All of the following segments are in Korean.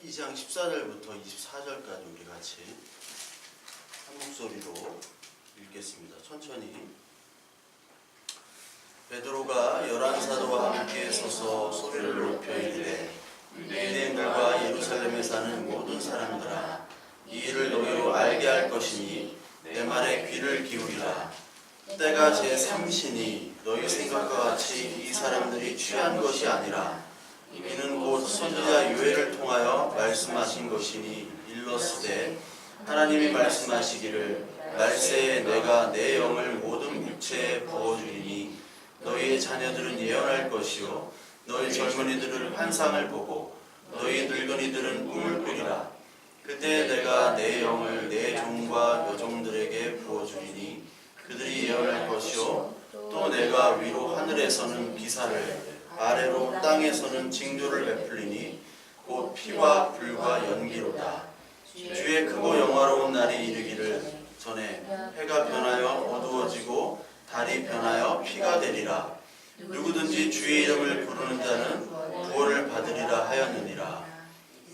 2장 14절부터 24절까지 우리 같이 한 목소리로 읽겠습니다. 천천히. 베드로가 11사도와 함께 서서 소리를 높여 이르되 유대인들과 예루살렘에 사는 모든 사람들아, 이 일을 너희로 알게 할 것이니 내 말에 귀를 기울이라. 때가 제3시니 너희 생각과 같이 이 사람들이 취한 것이 아니라 이는 곧 선지자 요엘을 통하여 말씀하신 것이니 일렀으되 하나님이 말씀하시기를 말세에 내가 내 영을 모든 육체에 부어주리니 너희의 자녀들은 예언할 것이요 너희 젊은이들은 환상을 보고 너희 늙은이들은 꿈을 꾸리라. 그때 내가 내 영을 내 종과 여종들에게 부어주리니 그들이 예언할 것이요 또 내가 위로 하늘에서는 기사를 아래로 땅에서는 징조를 베풀리니 곧 피와 불과 연기로다. 주의 크고 영화로운 날이 이르기를 전에 해가 변하여 어두워지고 달이 변하여 피가 되리라. 누구든지 주의 이름을 부르는 자는 구원을 받으리라 하였느니라.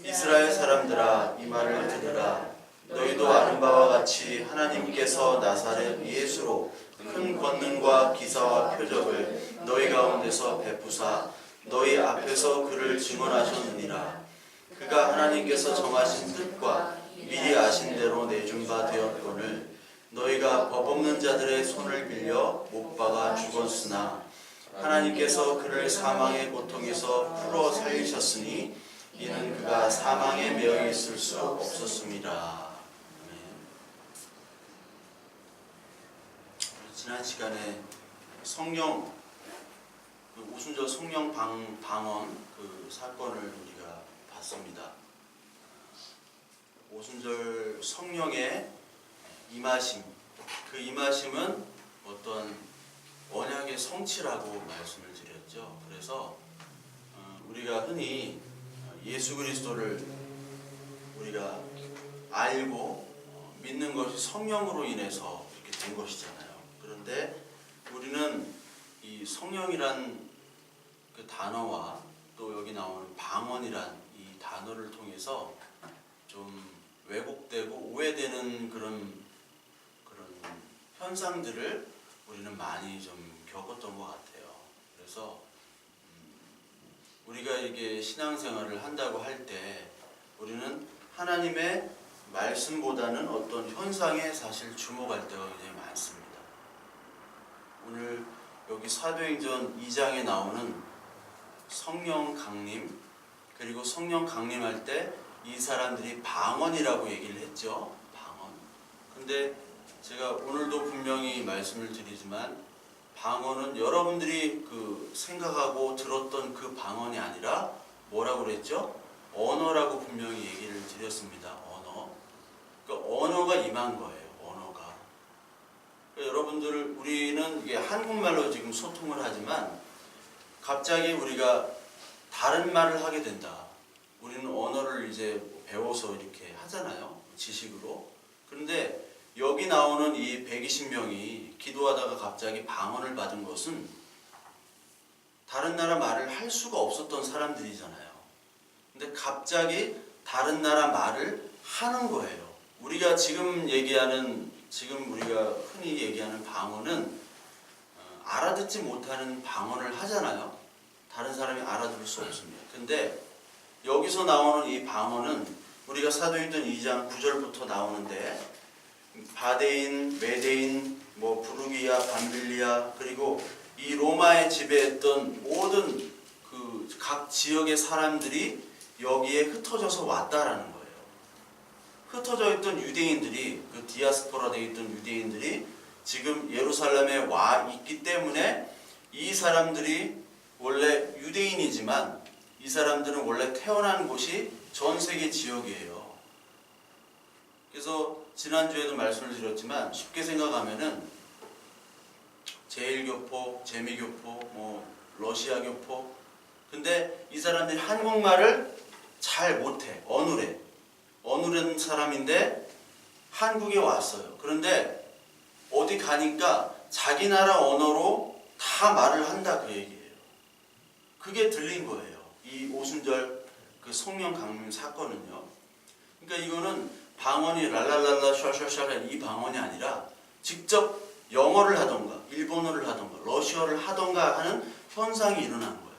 이스라엘 사람들아, 이 말을 들으라. 너희도 아는 바와 같이 하나님께서 나사렛 예수로 큰 권능과 기사와 표적을 너희 가운데서 베푸사 너희 앞에서 그를 증언하셨느니라. 그가 하나님께서 정하신 뜻과 미리 아신 대로 내준 바 되었거늘 너희가 법 없는 자들의 손을 빌려 못 박아 죽었으나 하나님께서 그를 사망의 고통에서 풀어 살리셨으니 이는 그가 사망에 매여 있을 수 없었습니다. 지난 시간에 성령 오순절 성령 방언 그 사건을 우리가 봤습니다. 오순절 성령의 임하심, 그 임하심은 어떤 언약의 성취라고 말씀을 드렸죠. 그래서 우리가 흔히 예수 그리스도를 우리가 알고 믿는 것이 성령으로 인해서 이렇게 된 것이잖아요. 그런데 우리는 이 성령이란 그 단어와 또 여기 나오는 방언이란 이 단어를 통해서 좀 왜곡되고 오해되는 그런 현상들을 우리는 많이 좀 겪었던 것 같아요. 그래서 우리가 이게 신앙생활을 한다고 할 때 우리는 하나님의 말씀보다는 어떤 현상에 사실 주목할 때가 굉장히 많습니다. 오늘 여기 사도행전 2장에 나오는 성령 강림, 그리고 성령 강림할 때 이 사람들이 방언이라고 얘기를 했죠. 방언. 근데 제가 오늘도 분명히 말씀을 드리지만 방언은 여러분들이 그 생각하고 들었던 그 방언이 아니라 뭐라고 그랬죠? 언어라고 분명히 얘기를 드렸습니다. 언어. 그러니까 언어가 임한 거예요. 언어가. 그러니까 여러분들 우리는 이게 한국말로 지금 소통을 하지만 갑자기 우리가 다른 말을 하게 된다. 우리는 언어를 이제 배워서 이렇게 하잖아요. 지식으로. 그런데 여기 나오는 이 120명이 기도하다가 갑자기 방언을 받은 것은 다른 나라 말을 할 수가 없었던 사람들이잖아요. 근데 갑자기 다른 나라 말을 하는 거예요. 우리가 지금 우리가 흔히 얘기하는 방언은 알아듣지 못하는 방언을 하잖아요. 다른 사람이 알아들을 수 없습니다. 근데 여기서 나오는 이 방언은 우리가 사도행전 2장 9절부터 나오는데 바데인, 메데인, 부르기아, 밤빌리아, 그리고 이 로마에 지배했던 모든 그 각 지역의 사람들이 여기에 흩어져서 왔다라는 거예요. 흩어져 있던 유대인들이, 그 디아스포라 되어 있던 유대인들이 지금 예루살렘에 와 있기 때문에 이 사람들이 원래 유대인이지만 이 사람들은 원래 태어난 곳이 전 세계 지역이에요. 그래서 지난주에도 말씀을 드렸지만 쉽게 생각하면은 제일교포, 재미교포, 러시아 교포. 근데 이 사람들이 한국말을 잘 못해. 어눌한 사람인데 한국에 왔어요. 그런데 어디 가니까 자기 나라 언어로 다 말을 한다 그 얘기예요. 그게 들린 거예요. 이 오순절 그 성령 강림 사건은요. 그러니까 이거는 방언이 랄랄랄라 샤샤샤 이 방언이 아니라 직접 영어를 하던가 일본어를 하던가 러시아를 하던가 하는 현상이 일어난 거예요.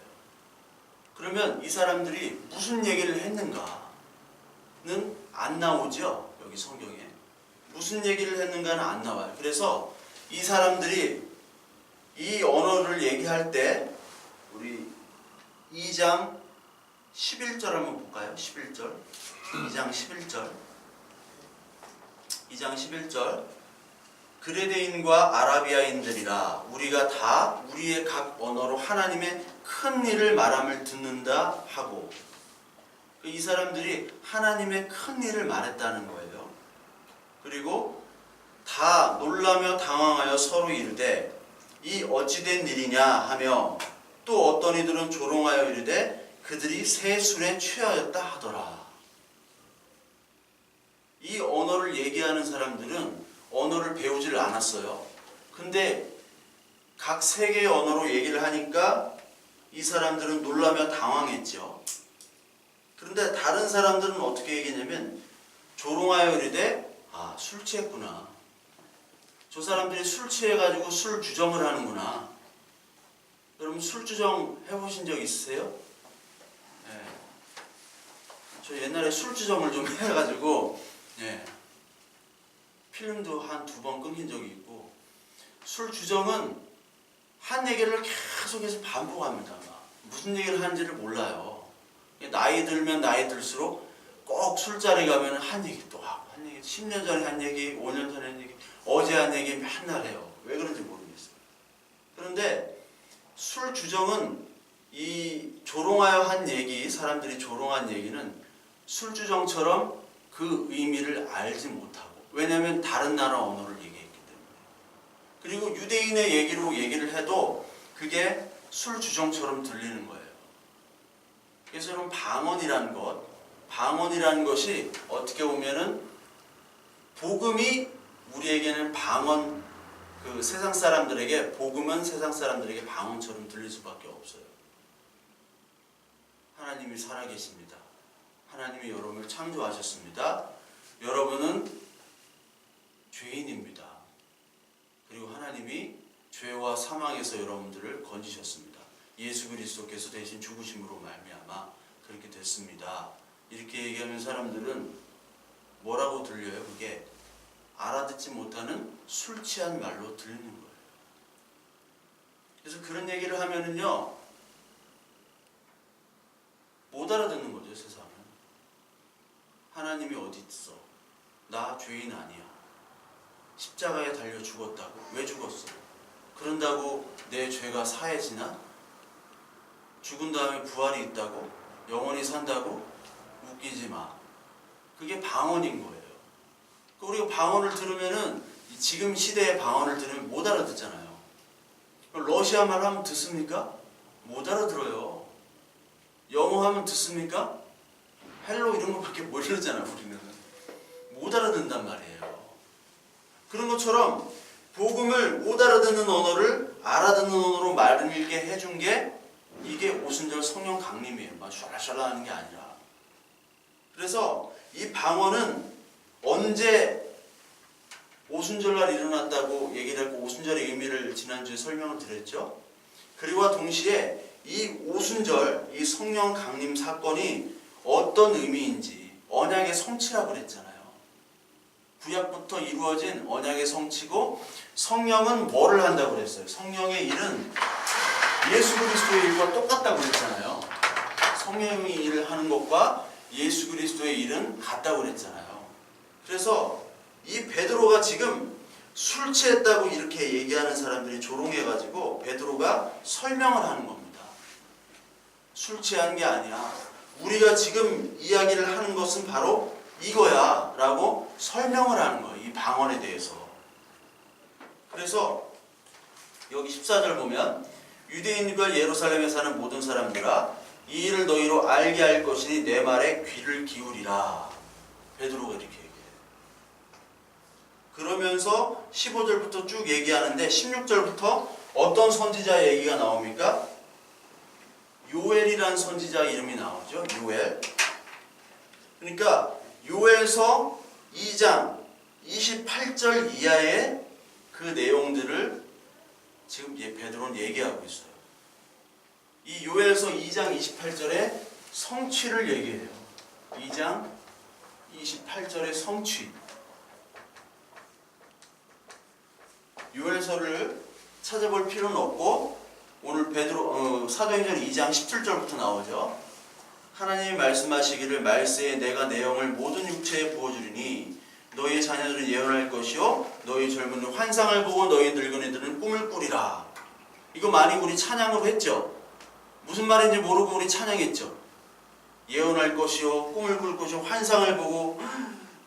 그러면 이 사람들이 무슨 얘기를 했는가는 안 나오죠. 여기 성경에. 무슨 얘기를 했는가는 안 나와요. 그래서 이 사람들이 이 언어를 얘기할 때 우리 2장 11절 한번 볼까요? 11절 2장 11절 2장 11절 그레데인과 아라비아인들이라 우리가 다 우리의 각 언어로 하나님의 큰 일을 말함을 듣는다 하고 이 사람들이 하나님의 큰 일을 말했다는 거예요. 그리고 다 놀라며 당황하여 서로 이르되 이 어찌된 일이냐 하며 또 어떤 이들은 조롱하여 이르되 그들이 새 술에 취하였다 하더라. 이 언어를 얘기하는 사람들은 언어를 배우지를 않았어요. 근데 각 세계의 언어로 얘기를 하니까 이 사람들은 놀라며 당황했죠. 그런데 다른 사람들은 어떻게 얘기했냐면 조롱하여 이르되 술 취했구나. 저 사람들이 술 취해가지고 술 주정을 하는구나. 여러분 술 주정 해보신 적 있으세요? 네. 저 옛날에 술 주정을 좀 해가지고 필름도 한 2번 끊긴 적이 있고 술 주정은 한 얘기를 계속해서 반복합니다. 무슨 얘기를 하는지를 몰라요. 나이 들면 나이 들수록 꼭 술자리 가면 한 얘기 또 하고 한 얘기 10년 전에 한 얘기 5년 전에 한 얘기 어제 한 얘기 맨날 해요. 왜 그런지 모르겠어요. 그런데 술 주정은 이 조롱하여 한 얘기 사람들이 조롱한 얘기는 술 주정처럼 그 의미를 알지 못하고 왜냐하면 다른 나라 언어를 얘기했기 때문에 그리고 유대인의 얘기로 얘기를 해도 그게 술 주정처럼 들리는 거예요. 그래서 여러분 방언이라는 것이 어떻게 보면은 복음이 우리에게는 방언 그 세상 사람들에게 복음은 세상 사람들에게 방언처럼 들릴 수밖에 없어요. 하나님이 살아계십니다. 하나님이 여러분을 창조하셨습니다. 여러분은 죄인입니다. 그리고 하나님이 죄와 사망에서 여러분들을 건지셨습니다. 예수 그리스도께서 대신 죽으심으로 말미암아 그렇게 됐습니다. 이렇게 얘기하면 사람들은 뭐라고 들려요? 그게 알아듣지 못하는 술 취한 말로 들리는 거예요. 그래서 그런 얘기를 하면은요 못 알아듣는 거죠. 세상은. 하나님이 어디 있어? 나 죄인 아니야. 십자가에 달려 죽었다고? 왜 죽었어? 그런다고 내 죄가 사해지나? 죽은 다음에 부활이 있다고? 영원히 산다고? 웃기지 마. 그게 방언인 거예요. 우리가 방언을 들으면은 지금 시대의 방언을 들으면 못 알아듣잖아요. 러시아 말 하면 듣습니까? 못 알아들어요. 영어 하면 듣습니까? 헬로 이런 거밖에 모르잖아요. 우리는 못 알아듣는단 말이에요. 그런 것처럼 복음을 못 알아듣는 언어를 알아듣는 언어로 말밀게 해준 게 이게 오순절 성령 강림이에요. 막 샬랄샬랄 하는 게 아니라. 그래서 이 방언은 언제 오순절날 일어났다고 얘기를 했고 오순절의 의미를 지난주에 설명을 드렸죠. 그리고 동시에 이 오순절, 이 성령 강림 사건이 어떤 의미인지 언약의 성취라고 그랬잖아요. 구약부터 이루어진 언약의 성취고 성령은 뭐를 한다고 그랬어요? 성령의 일은 예수 그리스도의 일과 똑같다고 그랬잖아요. 성령이 일을 하는 것과 예수 그리스도의 일은 같다고 그랬잖아요. 그래서 이 베드로가 지금 술 취했다고 이렇게 얘기하는 사람들이 조롱해가지고 베드로가 설명을 하는 겁니다. 술 취한 게 아니야. 우리가 지금 이야기를 하는 것은 바로 이거야 라고 설명을 하는 거예요. 이 방언에 대해서. 그래서 여기 14절 보면 유대인과 예루살렘에 사는 모든 사람들아 이 일을 너희로 알게 할 것이니 내 말에 귀를 기울이라. 베드로가 이렇게 얘기해요. 그러면서 15절부터 쭉 얘기하는데 16절부터 어떤 선지자 얘기가 나옵니까? 요엘이라는 선지자 이름이 나오죠. 요엘. 그러니까 요엘서 2장 28절 이하의 그 내용들을 지금 베드로는 얘기하고 있어요. 이 요엘서 2장 28절의 성취를 얘기해요. 2장 28절의 성취. 요엘서를 찾아볼 필요는 없고 오늘 베드로 사도행전 2장 17절부터 나오죠. 하나님이 말씀하시기를 말세에 내가 내 영을 모든 육체에 부어주리니 너희 자녀들은 예언할 것이요 너희 젊은이는 환상을 보고 너희 늙은이들은 꿈을 꾸리라. 이거 많이 우리 찬양으로 했죠. 무슨 말인지 모르고 우리 찬양했죠. 예언할 것이요 꿈을 꿀 것이요 환상을 보고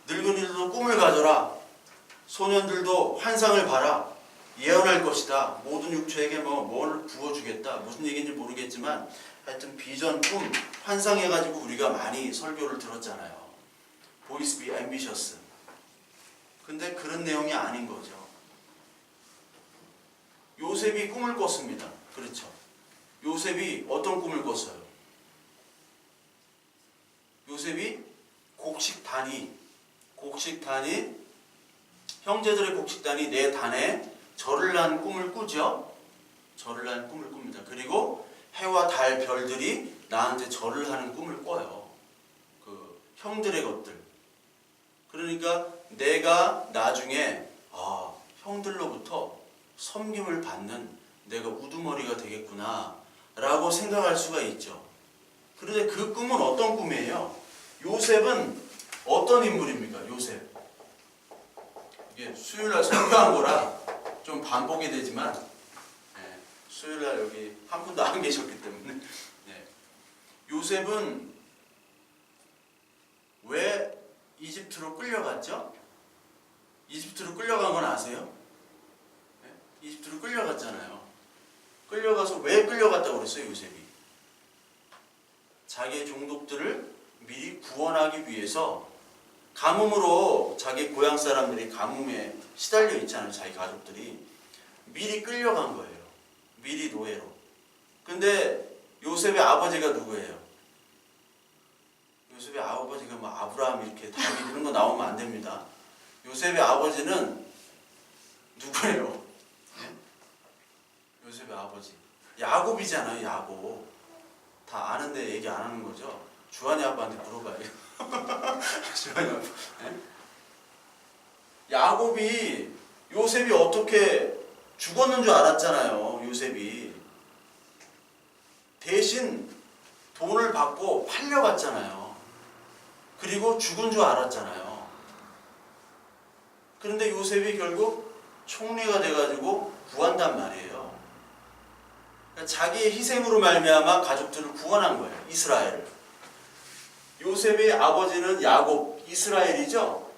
늙은이들도 꿈을 가져라. 소년들도 환상을 봐라. 예언할 것이다. 모든 육체에게 뭘 부어주겠다. 무슨 얘기인지 모르겠지만 하여튼 비전, 꿈, 환상해가지고 우리가 많이 설교를 들었잖아요. Boys be ambitious. 근데 그런 내용이 아닌 거죠. 요셉이 꿈을 꿨습니다. 그렇죠. 요셉이 어떤 꿈을 꿨어요? 요셉이 곡식단이 형제들의 곡식단이 내 단에 절을 난 꿈을 꾸죠. 절을 난 꿈을 꿉니다. 그리고 해와 달, 별들이 나한테 절을 하는 꿈을 꿔요. 그 형들의 것들. 그러니까 내가 나중에 형들로부터 섬김을 받는 내가 우두머리가 되겠구나 라고 생각할 수가 있죠. 그런데 그 꿈은 어떤 꿈이에요? 요셉은 어떤 인물입니까? 요셉. 이게 수요일날 설교한 거라 좀 반복이 되지만 수요일날 여기 한 분도 안 계셨기 때문에 요셉은 왜 이집트로 끌려갔죠? 이집트로 끌려간 건 아세요? 이집트로 끌려갔잖아요. 끌려가서 왜 끌려갔다고 그랬어요? 요셉이 자기의 종족들을 미리 구원하기 위해서 가뭄으로 자기 고향 사람들이 가뭄에 시달려 있잖아요. 자기 가족들이 미리 끌려간 거예요. 미리 노예로. 근데 요셉의 아버지가 누구예요? 요셉의 아버지가 아브라함 이렇게 다윗 이런 거 나오면 안 됩니다. 요셉의 아버지는 누구예요? 요셉의 아버지 야곱이잖아요. 야곱. 다 아는데 얘기 안 하는 거죠. 주한이 아빠한테 물어봐요. 주한이 아빠. 야곱이 요셉이 어떻게 죽었는 줄 알았잖아요. 요셉이 대신 돈을 받고 팔려갔잖아요. 그리고 죽은 줄 알았잖아요. 그런데 요셉이 결국 총리가 돼가지고 구한단 말이에요. 그러니까 자기의 희생으로 말미암아 가족들을 구원한 거예요. 이스라엘을. 요셉의 아버지는 야곱, 이스라엘이죠.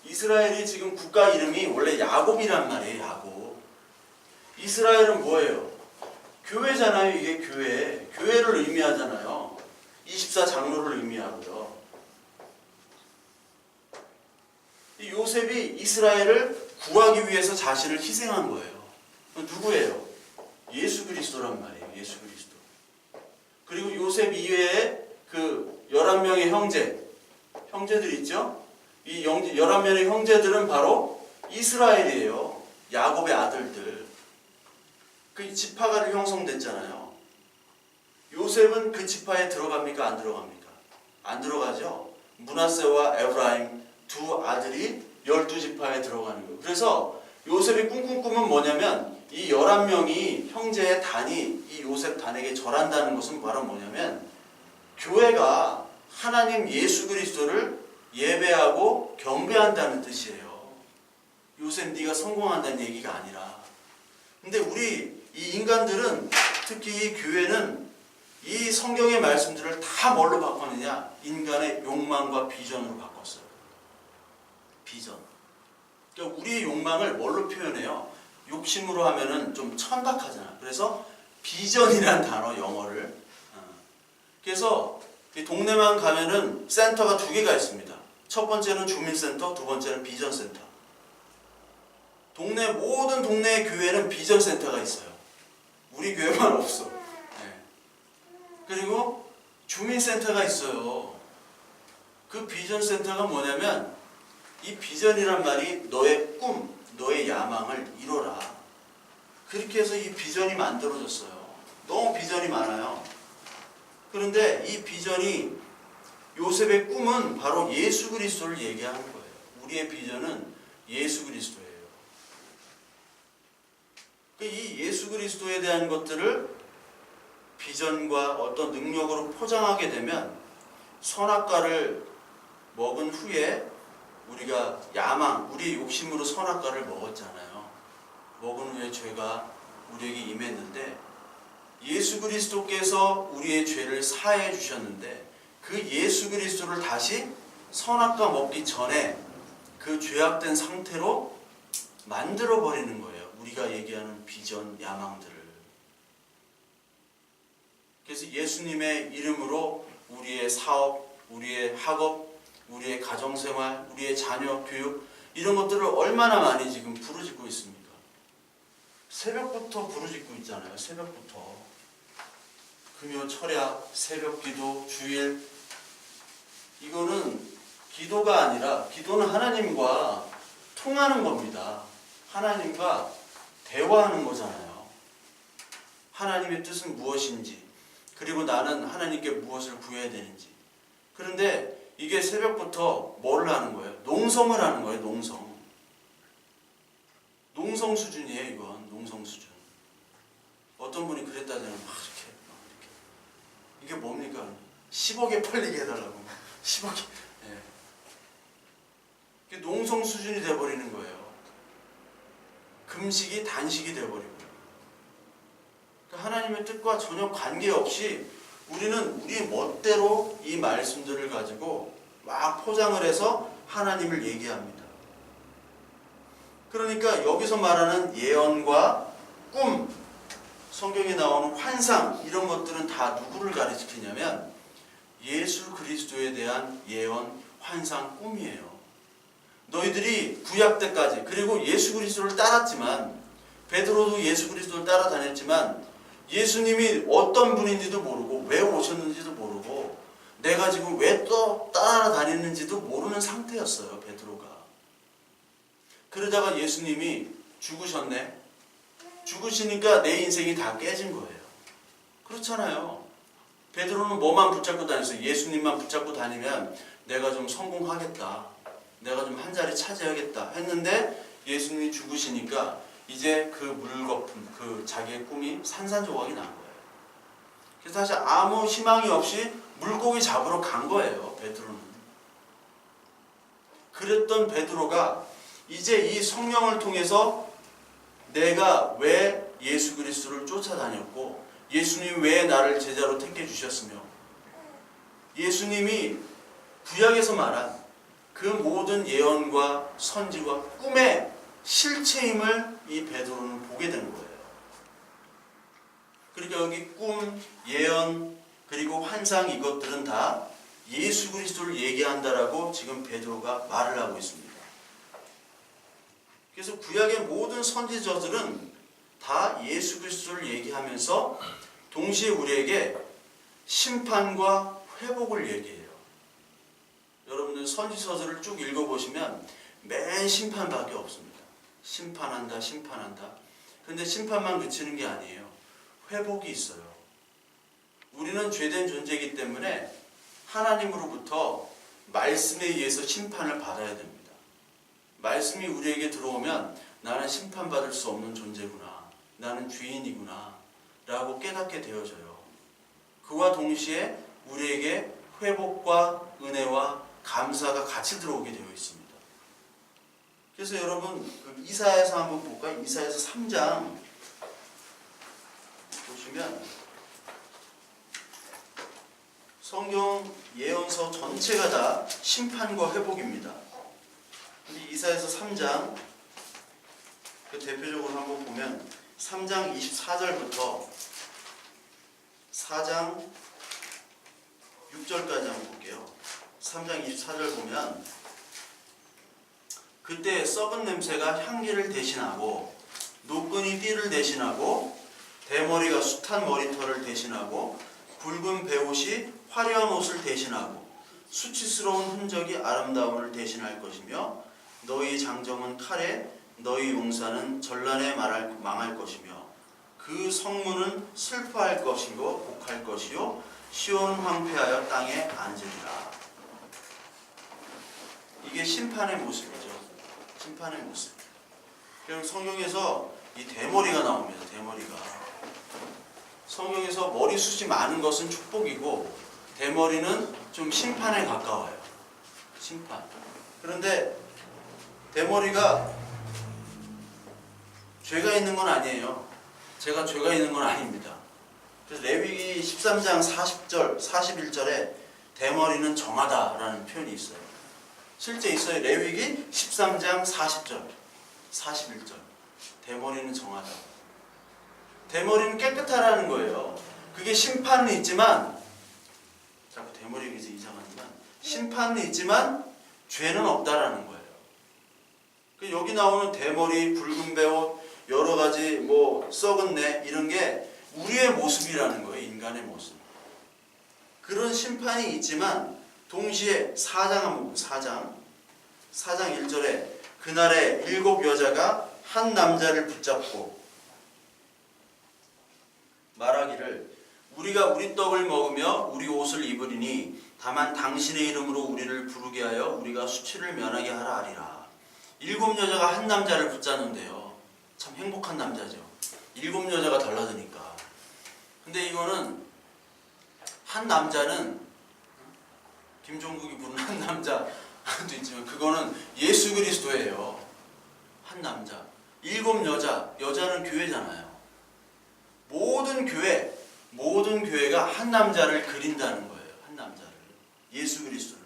이스라엘이 지금 국가 이름이 원래 야곱이란 말이에요. 야곱. 이스라엘은 뭐예요? 교회잖아요. 이게 교회. 교회를 의미하잖아요. 24장로를 의미하고요. 이 요셉이 이스라엘을 구하기 위해서 자신을 희생한 거예요. 누구예요? 예수 그리스도란 말이에요. 예수 그리스도. 그리고 요셉 이외에 그 11명의 형제들 있죠? 이 11명의 형제들은 바로 이스라엘이에요. 야곱의 아들들. 그 지파가 형성됐잖아요. 요셉은 그 지파에 들어갑니까? 안 들어갑니까? 안 들어가죠. 므낫세와 에브라임 두 아들이 12지파에 들어가는 거예요. 그래서 요셉이 꿈꾼 꿈은 뭐냐면 이 11명이 형제의 단이 이 요셉 단에게 절한다는 것은 바로 뭐냐면 교회가 하나님 예수 그리스도를 예배하고 경배한다는 뜻이에요. 요셉 네가 성공한다는 얘기가 아니라. 근데 우리 이 인간들은 특히 이 교회는 이 성경의 말씀들을 다 뭘로 바꿨느냐? 인간의 욕망과 비전으로 바꿨어요. 비전. 그러니까 우리의 욕망을 뭘로 표현해요? 욕심으로 하면은 좀 천박하잖아. 그래서 비전이라는 단어 영어를. 그래서 동네만 가면은 센터가 두 개가 있습니다. 첫 번째는 주민센터, 두 번째는 비전센터. 모든 동네의 교회는 비전센터가 있어요. 우리 교회만 없어. 네. 그리고 주민센터가 있어요. 그 비전센터가 뭐냐면 이 비전이란 말이 너의 꿈, 너의 야망을 이뤄라. 그렇게 해서 이 비전이 만들어졌어요. 너무 비전이 많아요. 그런데 이 비전이 요셉의 꿈은 바로 예수 그리스도를 얘기하는 거예요. 우리의 비전은 예수 그리스도예요. 이 예수 그리스도에 대한 것들을 비전과 어떤 능력으로 포장하게 되면 선악과를 먹은 후에 우리가 야망, 우리의 욕심으로 선악과를 먹었잖아요. 먹은 후에 죄가 우리에게 임했는데 예수 그리스도께서 우리의 죄를 사해 주셨는데 그 예수 그리스도를 다시 선악과 먹기 전에 그 죄악된 상태로 만들어버리는 거예요. 우리가 얘기하는 비전, 야망들을. 그래서 예수님의 이름으로 우리의 사업, 우리의 학업, 우리의 가정생활, 우리의 자녀 교육 이런 것들을 얼마나 많이 지금 부르짖고 있습니까? 새벽부터 부르짖고 있잖아요. 새벽부터. 금요 철야, 새벽기도, 주일 이거는 기도가 아니라 기도는 하나님과 통하는 겁니다. 하나님과 대화하는 거잖아요. 하나님의 뜻은 무엇인지 그리고 나는 하나님께 무엇을 구해야 되는지. 그런데 이게 새벽부터 뭘 하는 거예요? 농성을 하는 거예요. 농성 수준이에요. 이건 농성 수준. 어떤 분이 그랬다잖아요. 막 이렇게. 이게 뭡니까? 10억에 팔리게 해달라고. 10억에. 네. 이게 농성 수준이 돼버리는 거예요. 금식이 단식이 돼버리고. 그러니까 하나님의 뜻과 전혀 관계없이 우리는 우리 멋대로 이 말씀들을 가지고 막 포장을 해서 하나님을 얘기합니다. 그러니까 여기서 말하는 예언과 꿈, 성경에 나오는 환상 이런 것들은 다 누구를 가리키냐면 예수 그리스도에 대한 예언, 환상, 꿈이에요. 너희들이 구약 때까지 그리고 예수 그리스도를 따랐지만 베드로도 예수 그리스도를 따라다녔지만 예수님이 어떤 분인지도 모르고 왜 오셨는지도 모르고 내가 지금 왜 또 따라다녔는지도 모르는 상태였어요. 베드로가. 그러다가 예수님이 죽으셨네. 죽으시니까 내 인생이 다 깨진 거예요. 그렇잖아요. 베드로는 뭐만 붙잡고 다녔어요? 예수님만 붙잡고 다니면 내가 좀 성공하겠다. 내가 좀 한 자리 차지하겠다 했는데 예수님이 죽으시니까 이제 그 물거품, 그 자기의 꿈이 산산조각이 난 거예요. 그래서 사실 아무 희망이 없이 물고기 잡으러 간 거예요. 베드로는. 그랬던 베드로가 이제 이 성령을 통해서 내가 왜 예수 그리스도를 쫓아다녔고 예수님이 왜 나를 제자로 택해 주셨으며 예수님이 구약에서 말한 그 모든 예언과 선지와 꿈의 실체임을 이 베드로는 보게 되는 거예요. 그러니까 여기 꿈, 예언, 그리고 환상 이것들은 다 예수 그리스도를 얘기한다라고 지금 베드로가 말을 하고 있습니다. 그래서 구약의 모든 선지자들은 다 예수 그리스도를 얘기하면서 동시에 우리에게 심판과 회복을 얘기해요. 여러분들 선지서들을 쭉 읽어보시면 맨 심판밖에 없습니다. 심판한다, 심판한다. 근데 심판만 그치는 게 아니에요. 회복이 있어요. 우리는 죄된 존재이기 때문에 하나님으로부터 말씀에 의해서 심판을 받아야 됩니다. 말씀이 우리에게 들어오면 나는 심판받을 수 없는 존재구나. 나는 죄인이구나. 라고 깨닫게 되어져요. 그와 동시에 우리에게 회복과 은혜와 감사가 같이 들어오게 되어 있습니다. 그래서 여러분 그 이사야서 한번 볼까요? 이사야서 3장 보시면 성경 예언서 전체가 다 심판과 회복입니다. 근데 이사야서 3장 그 대표적으로 한번 보면 3장 24절부터 4장 6절까지 한번 볼게요. 3장 24절 보면 그때 썩은 냄새가 향기를 대신하고 노끈이 띠를 대신하고 대머리가 숱한 머리털을 대신하고 굵은 베옷이 화려한 옷을 대신하고 수치스러운 흔적이 아름다움을 대신할 것이며 너희 장정은 칼에 너희 용사는 전란에 망할 것이며 그 성문은 슬퍼할 것이고 곡할 것이요 시온은 황폐하여 땅에 앉으리라. 이게 심판의 모습이죠. 심판의 모습. 그럼 성경에서 이 대머리가 나옵니다. 대머리가. 성경에서 머리숱이 많은 것은 축복이고 대머리는 좀 심판에 가까워요. 심판. 그런데 대머리가 죄가 있는 건 아니에요. 제가 죄가 있는 건 아닙니다. 그래서 레위기 13장 40절, 41절에 대머리는 정하다라는 표현이 있어요. 실제 있어요. 레위기 13장 40절, 41절. 대머리는 정하다. 대머리는 깨끗하라는 거예요. 그게 심판은 있지만, 자꾸 대머리 얘기해서 이상하지만, 심판은 있지만 죄는 없다라는 거예요. 여기 나오는 대머리, 붉은 베옷, 여러 가지 뭐 썩은 내 이런 게 우리의 모습이라는 거예요. 인간의 모습. 그런 심판이 있지만 동시에 4장 1절에 그날에 7 여자가 한 남자를 붙잡고 말하기를 우리가 우리 떡을 먹으며 우리 옷을 입으리니 다만 당신의 이름으로 우리를 부르게 하여 우리가 수치를 면하게 하라 하리라. 7 여자가 한 남자를 붙잡는데요. 참 행복한 남자죠. 7 여자가 달라드니까. 근데 이거는 한 남자는 김종국이 부른 한 남자도 있지만 그거는 예수 그리스도예요. 한 남자. 7 여자는 교회잖아요. 모든 교회가 한 남자를 그린다는 거예요. 한 남자를. 예수 그리스도를.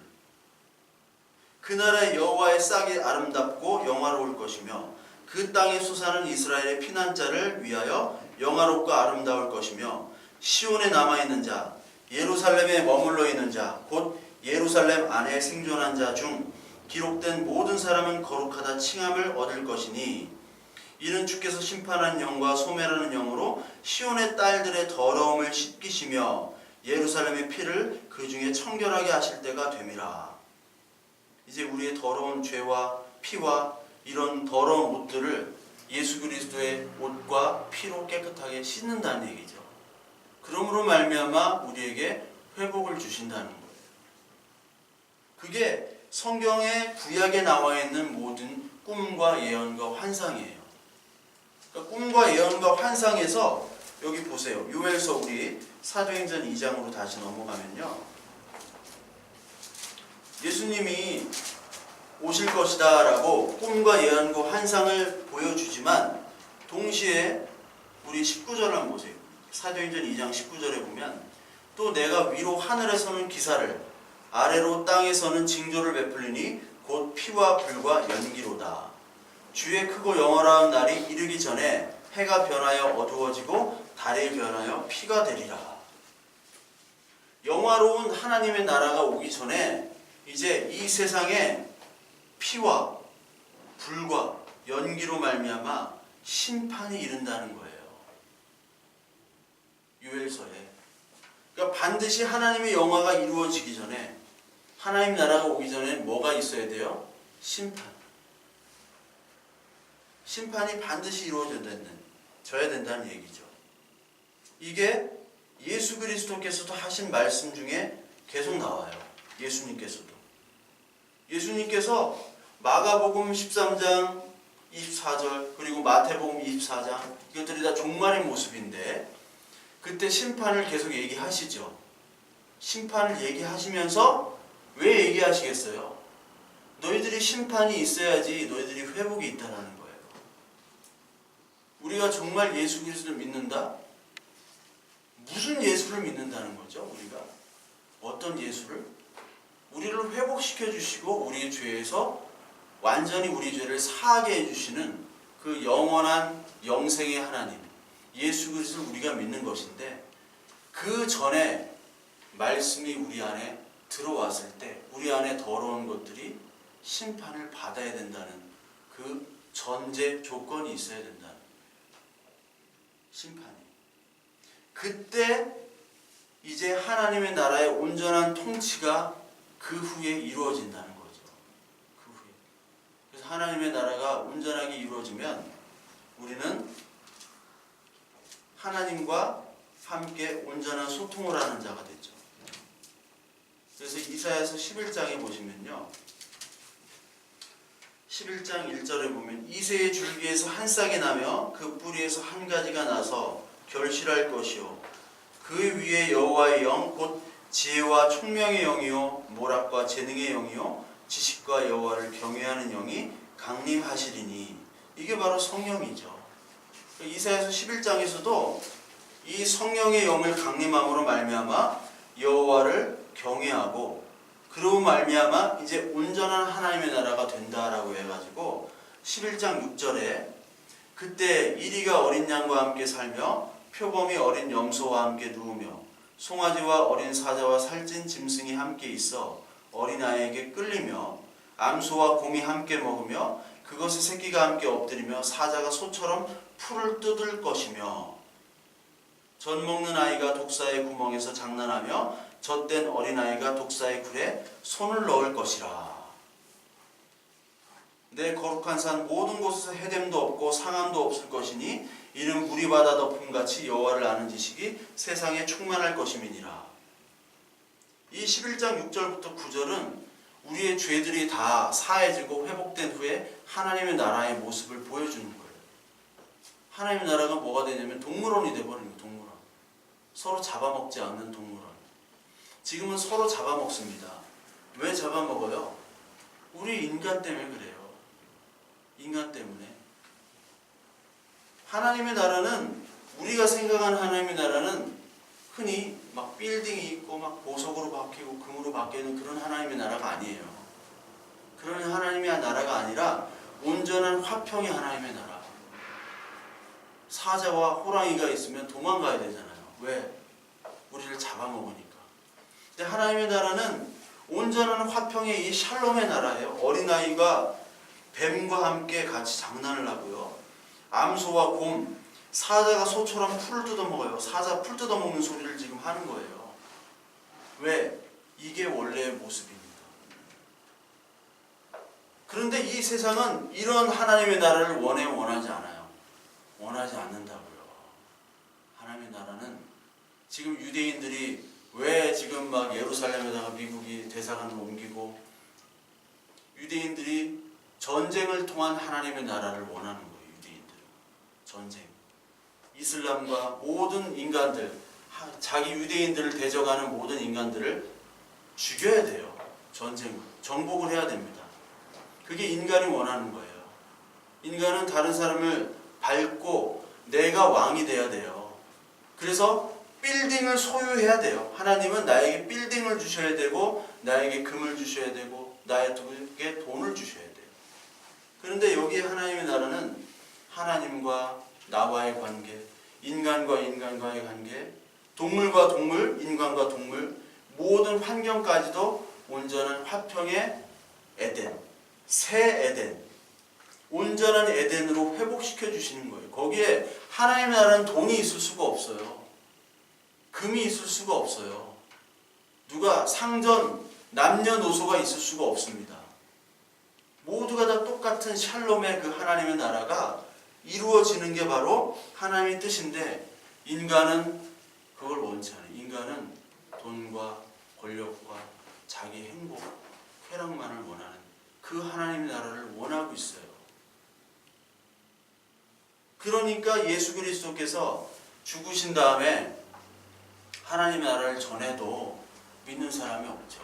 그날의 여호와의 싹이 아름답고 영화로울 것이며 그 땅에 솟아는 이스라엘의 피난자를 위하여 영화롭고 아름다울 것이며 시온에 남아있는 자, 예루살렘에 머물러 있는 자, 곧 예루살렘 안에 생존한 자 중 기록된 모든 사람은 거룩하다 칭함을 얻을 것이니 이는 주께서 심판하는 영과 소멸하는 영으로 시온의 딸들의 더러움을 씻기시며 예루살렘의 피를 그 중에 청결하게 하실 때가 됨이라. 이제 우리의 더러운 죄와 피와 이런 더러운 옷들을 예수 그리스도의 옷과 피로 깨끗하게 씻는다는 얘기죠. 그러므로 말미암아 우리에게 회복을 주신다는 거예요. 그게 성경의 구약에 나와 있는 모든 꿈과 예언과 환상이에요. 그러니까 꿈과 예언과 환상에서 여기 보세요. 요엘서 우리 사도행전 2장으로 다시 넘어가면요. 예수님이 오실 것이다 라고 꿈과 예언과 환상을 보여주지만 동시에 우리 19절을 한번 보세요. 사도행전 2장 19절에 보면 또 내가 위로 하늘에서는 기사를 아래로 땅에서는 징조를 베풀리니 곧 피와 불과 연기로다. 주의 크고 영원한 날이 이르기 전에 해가 변하여 어두워지고 달이 변하여 피가 되리라. 영화로운 하나님의 나라가 오기 전에 이제 이 세상에 피와 불과 연기로 말미암아 심판이 이른다는 거예요. 요엘서에. 그러니까 반드시 하나님의 영화가 이루어지기 전에 하나님 나라가 오기 전에 뭐가 있어야 돼요? 심판. 심판이 반드시 이루어져야 된다는 얘기죠. 이게 예수 그리스도께서도 하신 말씀 중에 계속 나와요. 예수님께서 마가복음 13장 24절 그리고 마태복음 24장 이것들이 다 종말의 모습인데 그때 심판을 계속 얘기하시죠. 심판을 얘기하시면서 왜 얘기하시겠어요? 너희들이 심판이 있어야지 너희들이 회복이 있다는 거예요. 우리가 정말 예수 그리스도를 믿는다? 무슨 예수를 믿는다는 거죠? 우리가 어떤 예수를? 우리를 회복시켜 주시고 우리의 죄에서 완전히 우리 죄를 사하게 해주시는 그 영원한 영생의 하나님 예수 그리스도를 우리가 믿는 것인데 그 전에 말씀이 우리 안에 들어왔을 때 우리 안에 더러운 것들이 심판을 받아야 된다는 그 전제 조건이 있어야 된다는 심판이. 그때 이제 하나님의 나라의 온전한 통치가 그 후에 이루어진다는 거죠. 그 후에. 그래서 하나님의 나라가 온전하게 이루어지면 우리는 하나님과 함께 온전한 소통을 하는 자가 됐죠. 그래서 이사야서 11장에 보시면요, 11장 1절에 보면 이새의 줄기에서 한 싹이 나며 그 뿌리에서 한 가지가 나서 결실할 것이요 그 위에 여호와의 영 곧 지혜와 총명의 영이요 모략과 재능의 영이요 지식과 여호와를 경외하는 영이 강림하시리니. 이게 바로 성령이죠. 이사야서 11장에서도 이 성령의 영을 강림함으로 말미암아 여호와를 경외하고 그로 말미암아 이제 온전한 하나님의 나라가 된다라고 해가지고 11장 6절에 그때 이리가 어린 양과 함께 살며 표범이 어린 염소와 함께 누우며 송아지와 어린 사자와 살찐 짐승이 함께 있어 어린아이에게 끌리며 암소와 곰이 함께 먹으며 그것의 새끼가 함께 엎드리며 사자가 소처럼 풀을 뜯을 것이며 젖 먹는 아이가 독사의 구멍에서 장난하며 젖된 어린아이가 독사의 굴에 손을 넣을 것이라. 내 거룩한 산 모든 곳에서 해됨도 없고 상함도 없을 것이니 이는 물이 바다 덮음같이 여호와를 아는 지식이 세상에 충만할 것임이니라. 이 11장 6절부터 9절은 우리의 죄들이 다 사해지고 회복된 후에 하나님의 나라의 모습을 보여주는 거예요. 하나님의 나라가 뭐가 되냐면 동물원이 돼버리는 거예요. 동물원. 서로 잡아먹지 않는 동물원. 지금은 서로 잡아먹습니다. 왜 잡아먹어요? 우리 인간 때문에 그래요. 인간 때문에. 하나님의 나라는, 우리가 생각하는 하나님의 나라는 흔히 막 빌딩이 있고 막 보석으로 바뀌고 금으로 바뀌는 그런 하나님의 나라가 아니에요. 그런 하나님의 나라가 아니라 온전한 화평의 하나님의 나라. 사자와 호랑이가 있으면 도망가야 되잖아요. 왜? 우리를 잡아먹으니까. 근데 하나님의 나라는 온전한 화평의 이 샬롬의 나라예요. 어린아이가 뱀과 함께 같이 장난을 하고요. 암소와 곰, 사자가 소처럼 풀을 뜯어먹어요. 사자 풀 뜯어먹는 소리를 지금 하는 거예요. 왜? 이게 원래의 모습입니다. 그런데 이 세상은 이런 하나님의 나라를 원하지 않아요. 원하지 않는다고요. 하나님의 나라는 지금 유대인들이 왜 지금 막 예루살렘에다가 미국이 대사관을 옮기고 유대인들이 전쟁을 통한 하나님의 나라를 원하는 거예요. 유대인들은 전쟁. 이슬람과 모든 인간들, 자기 유대인들을 대적하는 모든 인간들을 죽여야 돼요. 전쟁, 정복을 해야 됩니다. 그게 인간이 원하는 거예요. 인간은 다른 사람을 밟고 내가 왕이 돼야 돼요. 그래서 빌딩을 소유해야 돼요. 하나님은 나에게 빌딩을 주셔야 되고 나에게 금을 주셔야 되고 나에게 돈을 주셔야 돼요. 그런데 여기 하나님의 나라는 하나님과 나와의 관계, 인간과 인간과의 관계, 동물과 동물, 인간과 동물, 모든 환경까지도 온전한 화평의 에덴, 새 에덴, 온전한 에덴으로 회복시켜 주시는 거예요. 거기에 하나님의 나라는 돈이 있을 수가 없어요. 금이 있을 수가 없어요. 누가 상전, 남녀노소가 있을 수가 없습니다. 모두가 다 똑같은 샬롬의 그 하나님의 나라가 이루어지는 게 바로 하나님의 뜻인데 인간은 그걸 원치 않아요. 인간은 돈과 권력과 자기 행복, 쾌락만을 원하는 그 하나님의 나라를 원하고 있어요. 그러니까 예수 그리스도께서 죽으신 다음에 하나님의 나라를 전해도 믿는 사람이 없죠.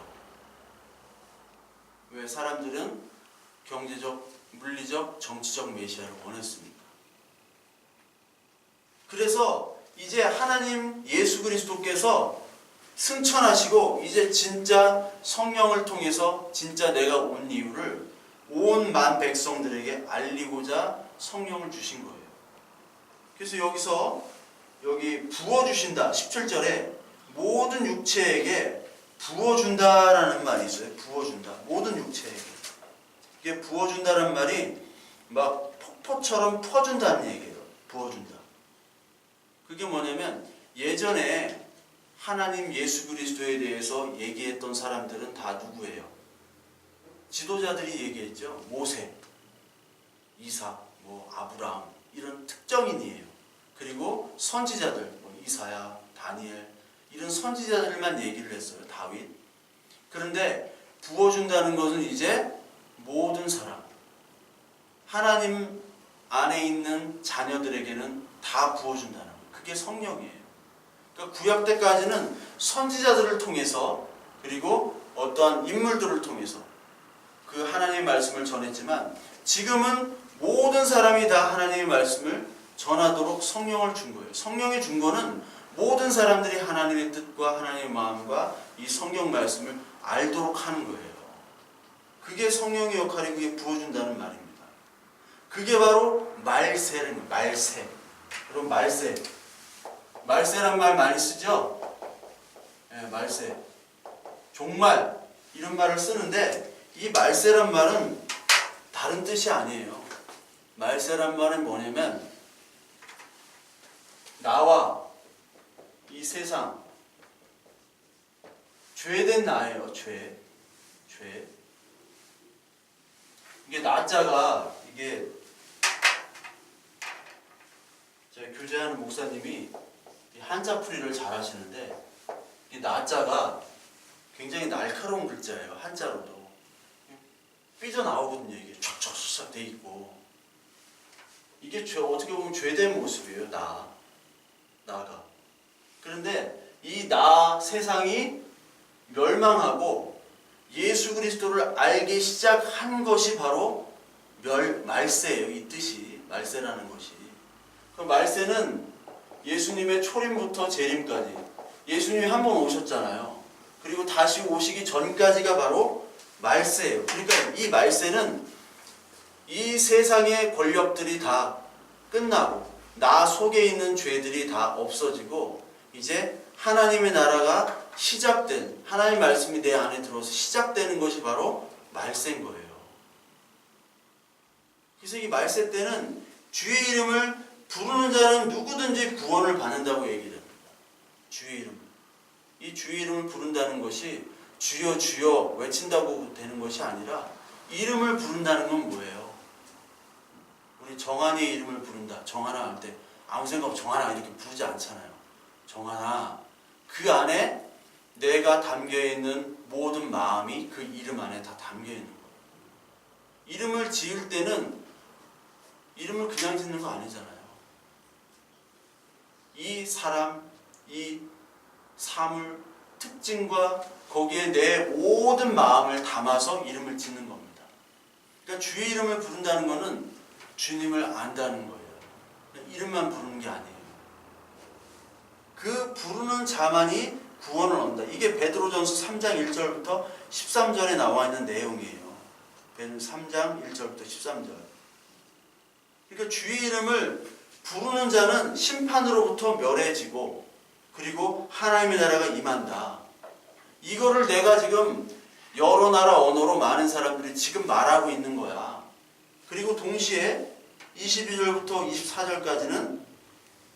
왜? 사람들은 경제적, 물리적, 정치적 메시아를 원했으니까. 그래서 이제 하나님 예수 그리스도께서 승천하시고 이제 진짜 성령을 통해서 진짜 내가 온 이유를 온 만 백성들에게 알리고자 성령을 주신 거예요. 그래서 여기 부어주신다 17절에 모든 육체에게 부어준다라는 말이 있어요. 부어준다. 모든 육체에게. 이게 부어준다는 말이 막 폭포처럼 퍼준다는 얘기예요. 부어준다. 그게 뭐냐면 예전에 하나님 예수 그리스도에 대해서 얘기했던 사람들은 다 누구예요? 지도자들이 얘기했죠. 모세, 이삭, 아브라함 이런 특정인이에요. 그리고 선지자들, 이사야, 다니엘 이런 선지자들만 얘기를 했어요. 다윗. 그런데 부어준다는 것은 이제 모든 사람, 하나님 안에 있는 자녀들에게는 다 부어준다는 거예요. 그게 성령이에요. 그러니까 구약 때까지는 선지자들을 통해서 그리고 어떠한 인물들을 통해서 그 하나님의 말씀을 전했지만 지금은 모든 사람이 다 하나님의 말씀을 전하도록 성령을 준 거예요. 성령이 준 거는 모든 사람들이 하나님의 뜻과 하나님의 마음과 이 성경 말씀을 알도록 하는 거예요. 그게 성령의 역할이 그게 부어준다는 말입니다. 그게 바로 말세라는 거예요. 말세. 여러분 말세. 말세란 말 많이 쓰죠? 네, 말세. 종말 이런 말을 쓰는데 이 말세란 말은 다른 뜻이 아니에요. 말세란 말은 뭐냐면 나와 이 세상 죄된 나예요. 죄. 이게 나자가 이게 제가 교제하는 목사님이 한자풀이를 잘 하시는데 이 나자가 굉장히 날카로운 글자예요. 한자로도 삐져나오거든요. 이게 촥촥 돼 있고 이게 어떻게 보면 죄된 모습이에요. 나가. 그런데 이 세상이 멸망하고 예수 그리스도를 알기 시작한 것이 바로 말세예요. 이 뜻이 말세라는 것이. 그 말세는 예수님의 초림부터 재림까지 예수님이 한 번 오셨잖아요. 그리고 다시 오시기 전까지가 바로 말세예요. 그러니까 이 말세는 이 세상의 권력들이 다 끝나고 나 속에 있는 죄들이 다 없어지고 이제 하나님의 나라가 시작된 하나님의 말씀이 내 안에 들어서 시작되는 것이 바로 말세인 거예요. 그래서 이 말세 때는 주의 이름을 부르는 자는 누구든지 구원을 받는다고 얘기를 합니다. 주의 이름. 이 주의 이름을 부른다는 것이 주여 주여 외친다고 되는 것이 아니라 이름을 부른다는 건 뭐예요? 우리 정한이의 이름을 부른다. 정한아 할 때 아무 생각 없이 정한아 이렇게 부르지 않잖아요. 정한아. 그 안에 내가 담겨있는 모든 마음이 그 이름 안에 다 담겨있는 거예요. 이름을 지을 때는 이름을 그냥 짓는 거 아니잖아요. 이 사람, 이 사물, 특징과 거기에 내 모든 마음을 담아서 이름을 짓는 겁니다. 그러니까 주의 이름을 부른다는 것은 주님을 안다는 거예요. 이름만 부르는 게 아니에요. 그 부르는 자만이 구원을 얻는다. 이게 베드로전서 3장 1절부터 13절에 나와 있는 내용이에요. 3장 1절부터 13절. 그러니까 주의 이름을 부르는 자는 심판으로부터 멸해지고 그리고 하나님의 나라가 임한다. 이거를 내가 지금 여러 나라 언어로 많은 사람들이 지금 말하고 있는 거야. 그리고 동시에 22절부터 24절까지는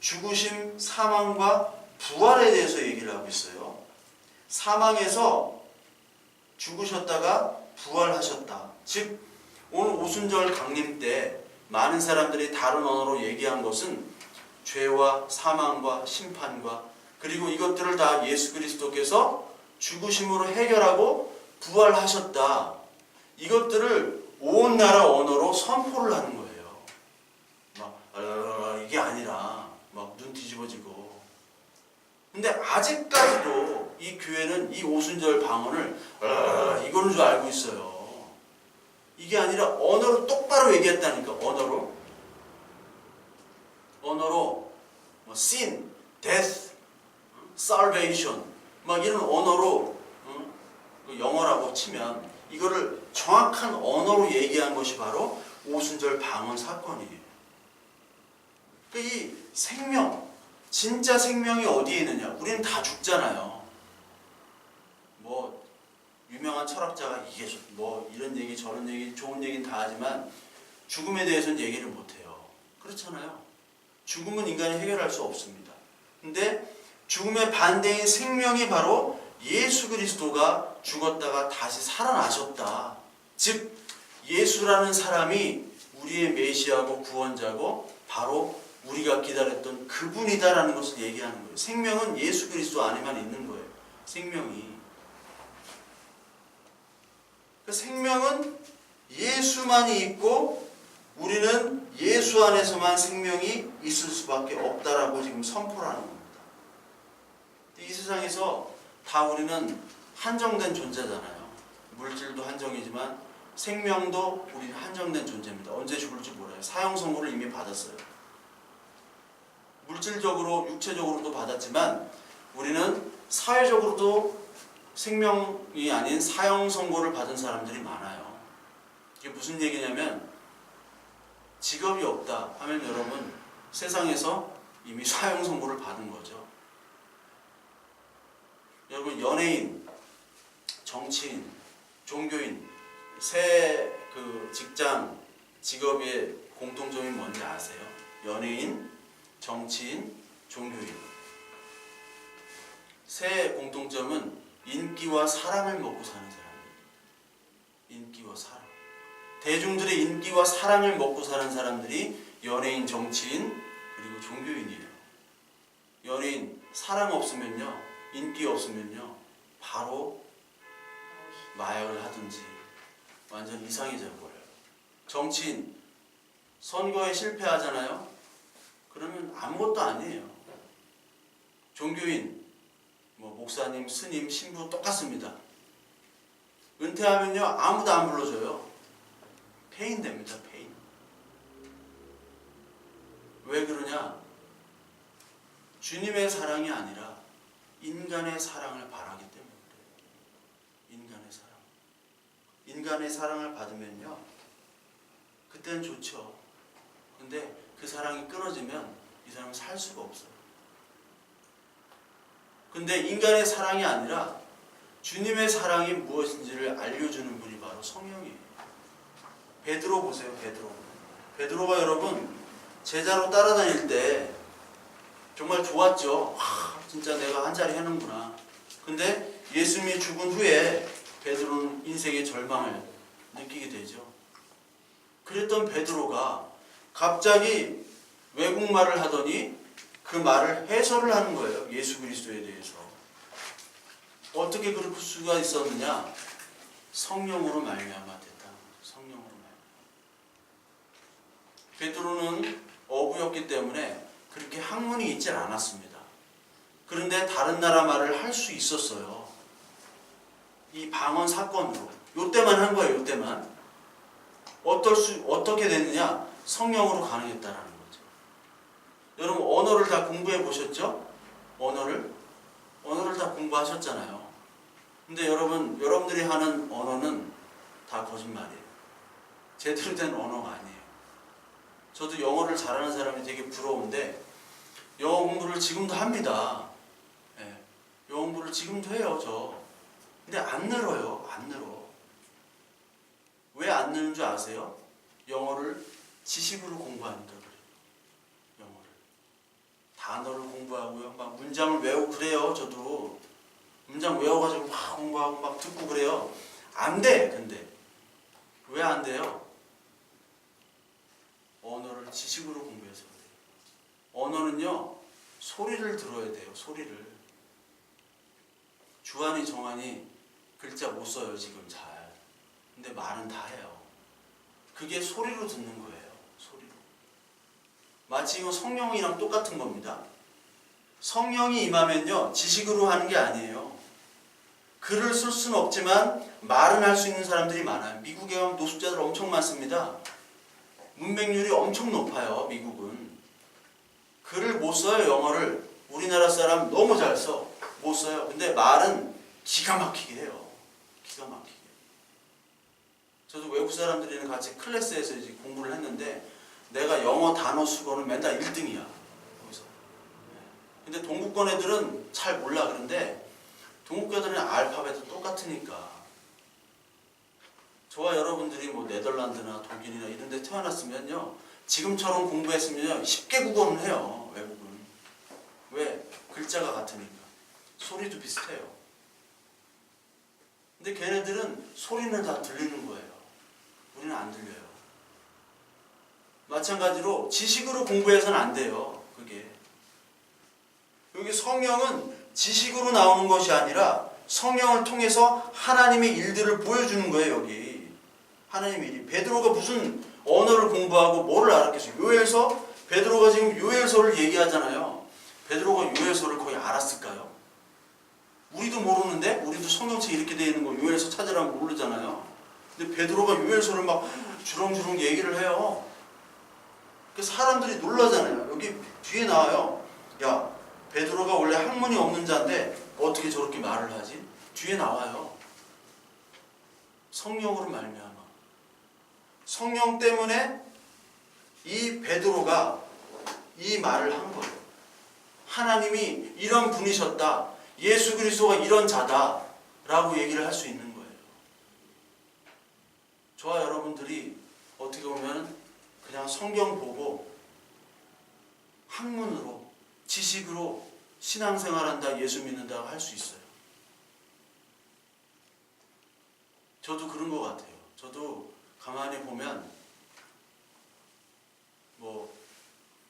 죽으심, 사망과 부활에 대해서 얘기를 하고 있어요. 사망에서 죽으셨다가 부활하셨다. 즉 오늘 오순절 강림 때 많은 사람들이 다른 언어로 얘기한 것은 죄와 사망과 심판과 그리고 이것들을 다 예수 그리스도께서 죽으심으로 해결하고 부활하셨다. 이것들을 온 나라 언어로 선포를 하는 거예요. 이게 아니라 막 눈 뒤집어지고. 근데 아직까지도 이 교회는 이 오순절 방언을 이거는 줄 알고 있어요. 이게 아니라 언어로 똑바로 얘기했다니까. 언어로 sin, death, salvation 막 이런 언어로 영어라고 치면 이거를 정확한 언어로 얘기한 것이 바로 오순절 방언 사건이에요. 이 생명, 진짜 생명이 어디에 있느냐? 우리는 다 죽잖아요. 유명한 철학자가 이게 이런 얘기 저런 얘기 좋은 얘기는 다 하지만 죽음에 대해서는 얘기를 못해요. 그렇잖아요. 죽음은 인간이 해결할 수 없습니다. 근데 죽음의 반대인 생명이 바로 예수 그리스도가 죽었다가 다시 살아나셨다. 즉 예수라는 사람이 우리의 메시아고 구원자고 바로 우리가 기다렸던 그분이다라는 것을 얘기하는 거예요. 생명은 예수 그리스도 안에만 있는 거예요. 생명이. 그 생명은 예수만이 있고 우리는 예수 안에서만 생명이 있을 수밖에 없다라고 지금 선포를 하는 겁니다. 이 세상에서 다 우리는 한정된 존재잖아요. 물질도 한정이지만 생명도 우리는 한정된 존재입니다. 언제 죽을지 몰라요. 사형 선고를 이미 받았어요. 물질적으로 육체적으로도 받았지만 우리는 사회적으로도 생명이 아닌 사형 선고를 받은 사람들이 많아요. 이게 무슨 얘기냐면 직업이 없다 하면 여러분 세상에서 이미 사형 선고를 받은 거죠. 여러분 연예인, 정치인, 종교인 세 직장, 직업의 공통점이 뭔지 아세요? 연예인, 정치인, 종교인. 세 공통점은 인기와 사랑을 먹고 사는 사람이에요. 인기와 사랑. 대중들의 인기와 사랑을 먹고 사는 사람들이 연예인, 정치인, 그리고 종교인이에요. 연예인, 사랑 없으면요, 인기 없으면요, 바로 마약을 하든지 완전 이상해져 버려요. 정치인, 선거에 실패하잖아요? 그러면 아무것도 아니에요. 종교인, 목사님, 스님, 신부 똑같습니다. 은퇴하면요, 아무도 안 불러줘요. 폐인 됩니다, 폐인. 왜 그러냐? 주님의 사랑이 아니라 인간의 사랑을 바라기 때문에 그래요. 인간의 사랑. 인간의 사랑을 받으면요, 그때는 좋죠. 근데 그 사랑이 끊어지면 이 사람은 살 수가 없어요. 근데 인간의 사랑이 아니라 주님의 사랑이 무엇인지를 알려주는 분이 바로 성령이에요. 베드로 보세요, 베드로. 베드로가 여러분 제자로 따라다닐 때 정말 좋았죠. 진짜 내가 한 자리 해는구나. 근데 예수님이 죽은 후에 베드로는 인생의 절망을 느끼게 되죠. 그랬던 베드로가 갑자기 외국말을 하더니 그 말을 해설을 하는 거예요. 예수 그리스도에 대해서. 어떻게 그럴 수가 있었느냐? 성령으로 말미암아 됐다. 성령으로 말미암아. 베드로는 어부였기 때문에 그렇게 학문이 있질 않았습니다. 그런데 다른 나라 말을 할 수 있었어요. 이 방언 사건으로. 요때만 한 거예요. 요때만. 어떻게 됐느냐? 성령으로 가능했다라는 거죠. 여러분 언어를 다 공부해 보셨죠? 언어를 다 공부하셨잖아요. 근데 여러분들이 하는 언어는 다 거짓말이에요. 제대로 된 언어가 아니에요. 저도 영어를 잘하는 사람이 되게 부러운데 영어 공부를 지금도 합니다. 네. 영어 공부를 지금도 해요, 저. 근데 안 늘어요. 안 늘어. 왜 안 느는 줄 아세요? 영어를 지식으로 공부하니까 그래요. 영어를. 단어를 공부하고요. 막 문장을 외우고 그래요. 저도. 문장 외워가지고 막 공부하고 막 듣고 그래요. 안 돼, 근데. 왜 안 돼요? 언어를 지식으로 공부해서 그래요. 언어는요, 소리를 들어야 돼요. 소리를. 주한이 정한이 글자 못 써요, 지금 잘. 근데 말은 다 해요. 그게 소리로 듣는 거예요. 소리로. 마치 이거 성령이랑 똑같은 겁니다. 성령이 임하면요, 지식으로 하는 게 아니에요. 글을 쓸 수는 없지만 말은 할 수 있는 사람들이 많아요. 미국에 가면 노숙자들 엄청 많습니다. 문맹률이 엄청 높아요, 미국은. 글을 못 써요, 영어를. 우리나라 사람 너무 잘 써. 못 써요. 근데 말은 기가 막히게 해요. 기가 막히게. 저도 외국 사람들이랑 같이 클래스에서 이제 공부를 했는데 내가 영어 단어 수거는 맨날 1등이야. 거기서. 근데 동구권 애들은 잘 몰라. 그런데 동구권 애들은 알파벳도 똑같으니까. 저와 여러분들이 네덜란드나 독일이나 이런 데 태어났으면요, 지금처럼 공부했으면요, 쉽게 국어는 해요, 외국은. 왜? 글자가 같으니까. 소리도 비슷해요. 근데 걔네들은 소리는 다 들리는 거예요. 우리는 안 들려요. 마찬가지로 지식으로 공부해서는 안 돼요. 그게. 여기 성령은 지식으로 나오는 것이 아니라 성령을 통해서 하나님의 일들을 보여주는 거예요. 여기 하나님의 일이. 베드로가 무슨 언어를 공부하고 뭐를 알았겠어요. 요엘서, 베드로가 지금 요엘서를 얘기하잖아요. 베드로가 요엘서를 거의 알았을까요? 우리도 모르는데, 우리도 성경책 이렇게 되어 있는 거 요엘서 찾으라면 모르잖아요. 근데 베드로가 요엘서를 막 주렁주렁 얘기를 해요. 사람들이 놀라잖아요. 여기 뒤에 나와요. 야, 베드로가 원래 학문이 없는 자인데 어떻게 저렇게 말을 하지? 뒤에 나와요. 성령으로 말미암아. 성령 때문에 이 베드로가 이 말을 한 거예요. 하나님이 이런 분이셨다. 예수 그리스도가 이런 자다. 라고 얘기를 할 수 있는 거예요. 저와 여러분들이 어떻게 보면 그냥 성경 보고 학문으로, 지식으로 신앙생활한다, 예수 믿는다고 할 수 있어요. 저도 그런 것 같아요. 저도 가만히 보면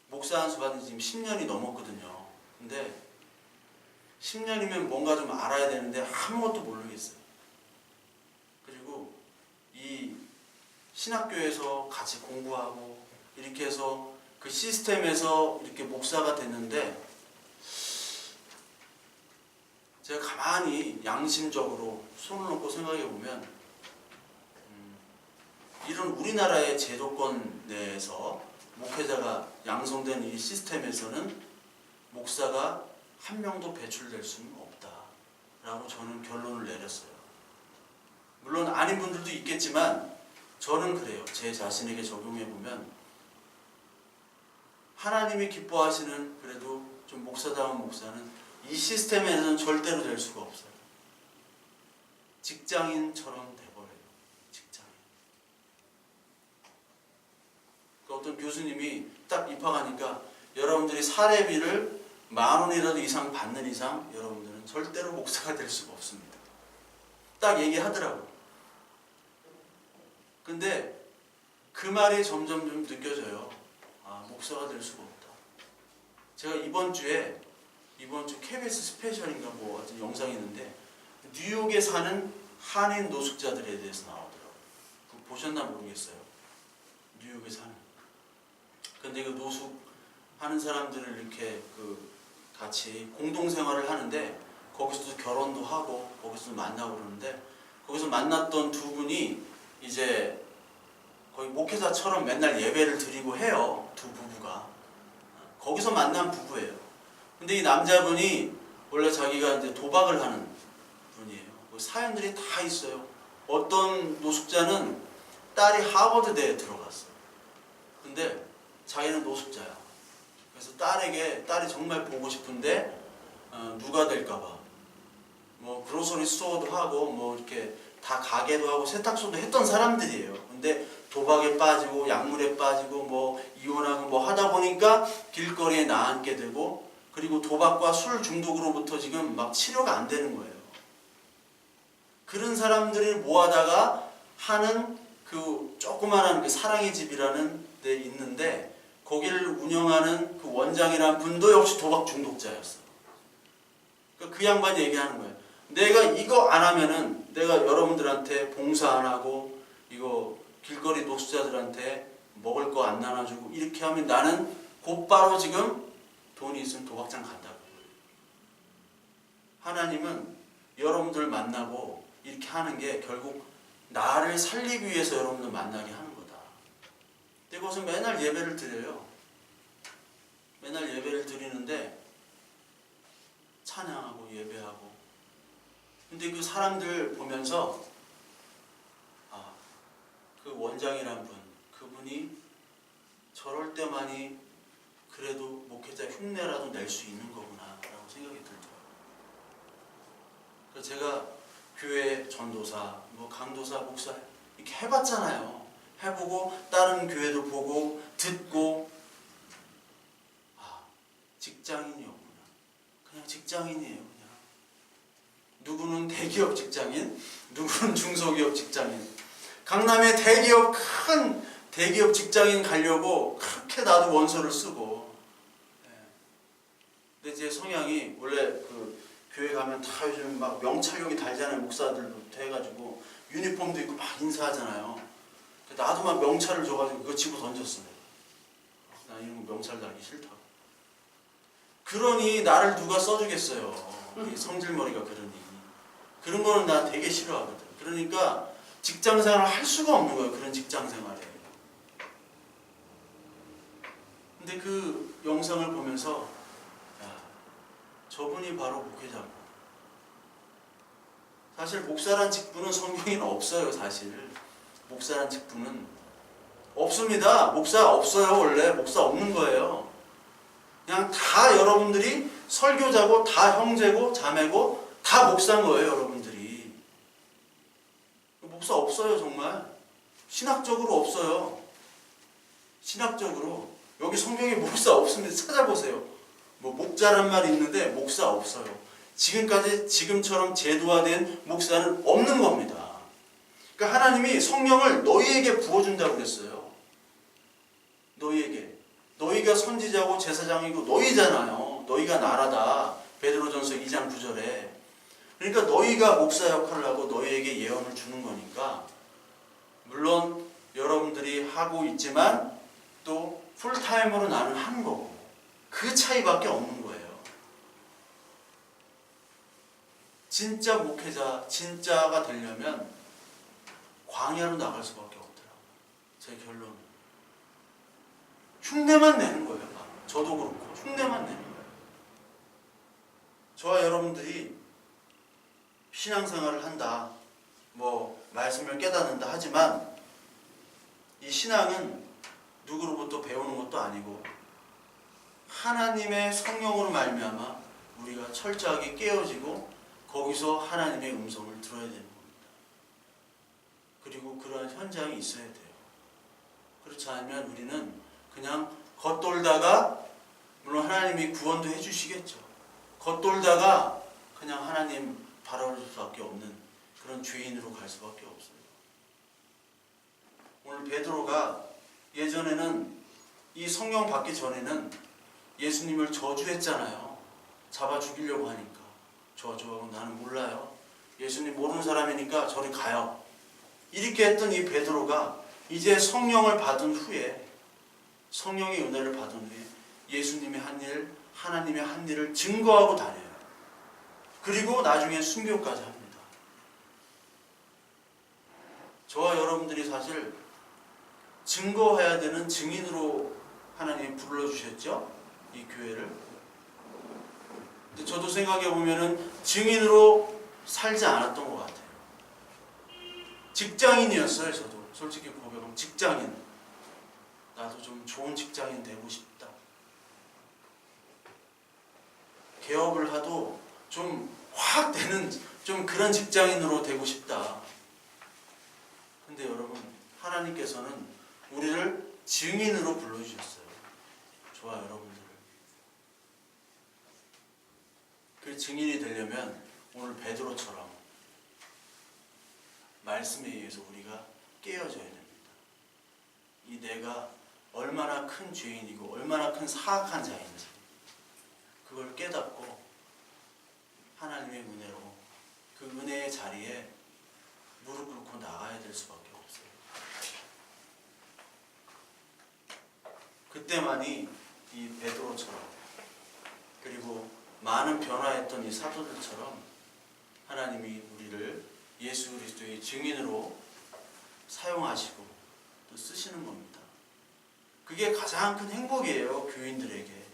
목사 한 수 받은 지 지금 10년이 넘었거든요. 근데 10년이면 뭔가 좀 알아야 되는데 아무것도 모르겠어요. 그리고 이 신학교에서 같이 공부하고 이렇게 해서 그 시스템에서 이렇게 목사가 됐는데, 제가 가만히 양심적으로 손을 놓고 생각해 보면 이런 우리나라의 제도권 내에서 목회자가 양성된 이 시스템에서는 목사가 한 명도 배출될 수는 없다라고 저는 결론을 내렸어요. 물론 아닌 분들도 있겠지만 저는 그래요. 제 자신에게 적용해 보면 하나님이 기뻐하시는 그래도 좀 목사다운 목사는 이 시스템에서는 절대로 될 수가 없어요. 직장인처럼 돼버려요. 직장인. 어떤 교수님이 딱 입학하니까 여러분들이 사례비를 10,000원이라도 이상 받는 이상 여러분들은 절대로 목사가 될 수가 없습니다. 딱 얘기하더라고요. 근데 그 말이 점점 좀 느껴져요. 아, 목사가 될 수가 없다. 제가 이번 주 KBS 스페셜인가 어떤 영상이 있는데 뉴욕에 사는 한인 노숙자들에 대해서 나오더라고요. 보셨나 모르겠어요. 뉴욕에 사는. 근데 그 노숙하는 사람들을 이렇게 같이 공동생활을 하는데 거기서도 결혼도 하고 거기서도 만나고 그러는데, 거기서 만났던 두 분이 이제 거의 목회자처럼 맨날 예배를 드리고 해요. 두 부부가. 거기서 만난 부부예요. 근데 이 남자분이 원래 자기가 이제 도박을 하는 분이에요. 사연들이 다 있어요. 어떤 노숙자는 딸이 하버드대에 들어갔어요. 근데 자기는 노숙자야. 그래서 딸이 정말 보고 싶은데 누가 될까봐 그로서리 스토어도 하고 이렇게 다 가게도 하고 세탁소도 했던 사람들이에요. 근데 도박에 빠지고 약물에 빠지고 이혼하고 하다 보니까 길거리에 나앉게 되고, 그리고 도박과 술 중독으로부터 지금 막 치료가 안 되는 거예요. 그런 사람들을 모아다가 하는 그 조그마한 그 사랑의 집이라는 데 있는데, 거기를 운영하는 그 원장이라는 분도 역시 도박 중독자였어요. 그 양반이 얘기하는 거예요. 내가 이거 안 하면은 내가 여러분들한테 봉사 안 하고 이거 길거리 노숙자들한테 먹을 거 안 나눠주고 이렇게 하면 나는 곧바로 지금 돈이 있으면 도박장 간다고. 하나님은 여러분들 만나고 이렇게 하는 게 결국 나를 살리기 위해서 여러분들 만나게 하는 거다. 근데 그것은 맨날 예배를 드려요. 맨날 예배를 드리는데 찬양하고 예배하고. 근데 그 사람들 보면서 그 원장이란 분, 그분이 저럴 때만이 그래도 목회자 흉내라도 낼 수 있는 거구나 라고 생각이 들더라고요. 그래서 제가 교회 전도사, 강도사, 목사 이렇게 해봤잖아요. 해보고 다른 교회도 보고 듣고 직장인이었구나. 그냥 직장인이에요. 그냥. 누구는 대기업 직장인, 누구는 중소기업 직장인. 강남에 큰 대기업 직장인 가려고 그렇게 나도 원서를 쓰고. 근데 제 성향이 원래 그 교회 가면 다 요즘 막 명찰력이 달잖아요. 목사들부터 해가지고 유니폼도 입고 막 인사하잖아요. 나도 막 명찰을 줘가지고 그거 집어 던졌어요. 나 이런 거 명찰 달기 싫다고. 그러니 나를 누가 써주겠어요. 이 성질머리가 그러니. 그런 거는 나 되게 싫어하거든. 그러니까 직장생활을 할 수가 없는 거예요. 그런 직장생활에. 근데 그 영상을 보면서 야, 저분이 바로 목회자고. 사실 목사란 직분은 성경에는 없어요. 사실 목사란 직분은 없습니다. 목사 없어요. 원래 목사 없는 거예요. 그냥 다 여러분들이 설교자고 다 형제고 자매고 다 목사인 거예요. 여러분들이. 목사 없어요. 정말 신학적으로 없어요. 신학적으로 여기 성경에 목사 없습니다. 찾아보세요. 뭐 목자란 말이 있는데 목사 없어요. 지금까지 지금처럼 제도화된 목사는 없는 겁니다. 그러니까 하나님이 성령을 너희에게 부어준다고 그랬어요. 너희에게. 너희가 선지자고 제사장이고 너희잖아요. 너희가 나라다. 베드로전서 2장 9절에. 그러니까 너희가 목사 역할을 하고 너희에게 예언을 주는 거니까 물론 여러분들이 하고 있지만 또 풀타임으로 나는 하는 거고 그 차이밖에 없는 거예요. 진짜 목회자, 진짜가 되려면 광야로 나갈 수밖에 없더라고요. 제 결론은. 흉내만 내는 거예요. 저도 그렇고 흉내만 내는 거예요. 저와 여러분들이 신앙생활을 한다, 뭐 말씀을 깨닫는다 하지만 이 신앙은 누구로부터 배우는 것도 아니고 하나님의 성령으로 말미암아 우리가 철저하게 깨어지고 거기서 하나님의 음성을 들어야 되는 겁니다. 그리고 그러한 현장이 있어야 돼요. 그렇지 않으면 우리는 그냥 겉돌다가 물론 하나님이 구원도 해주시겠죠. 겉돌다가 그냥 하나님 바라볼 수밖에 없는 그런 죄인으로 갈 수밖에 없어요. 오늘 베드로가 예전에는 이 성령 받기 전에는 예수님을 저주했잖아요. 잡아 죽이려고 하니까. 저주하고 나는 몰라요. 예수님 모르는 사람이니까 저리 가요. 이렇게 했던 이 베드로가 이제 성령을 받은 후에 성령의 은혜를 받은 후에 예수님의 한 일, 하나님의 한 일을 증거하고 다녀요. 그리고 나중에 순교까지 합니다. 저와 여러분들이 사실 증거해야 되는 증인으로 하나님이 불러주셨죠? 이 교회를. 근데 저도 생각해 보면은 증인으로 살지 않았던 것 같아요. 직장인이었어요. 저도 솔직히 고백하면 직장인. 나도 좀 좋은 직장인 되고 싶다. 개업을 하도 좀 확 되는 좀 그런 직장인으로 되고 싶다. 근데 여러분 하나님께서는 우리를 증인으로 불러주셨어요. 저와 여러분들을. 그 증인이 되려면 오늘 베드로처럼 말씀에 의해서 우리가 깨어져야 됩니다. 이 내가 얼마나 큰 죄인이고 얼마나 큰 사악한 자인지 그걸 깨닫고 하나님의 은혜로 그 은혜의 자리에 무릎 꿇고 나가야 될 수밖에 없어요. 그때만이 이 베드로처럼 그리고 많은 변화했던 이 사도들처럼 하나님이 우리를 예수 그리스도의 증인으로 사용하시고 또 쓰시는 겁니다. 그게 가장 큰 행복이에요. 교인들에게.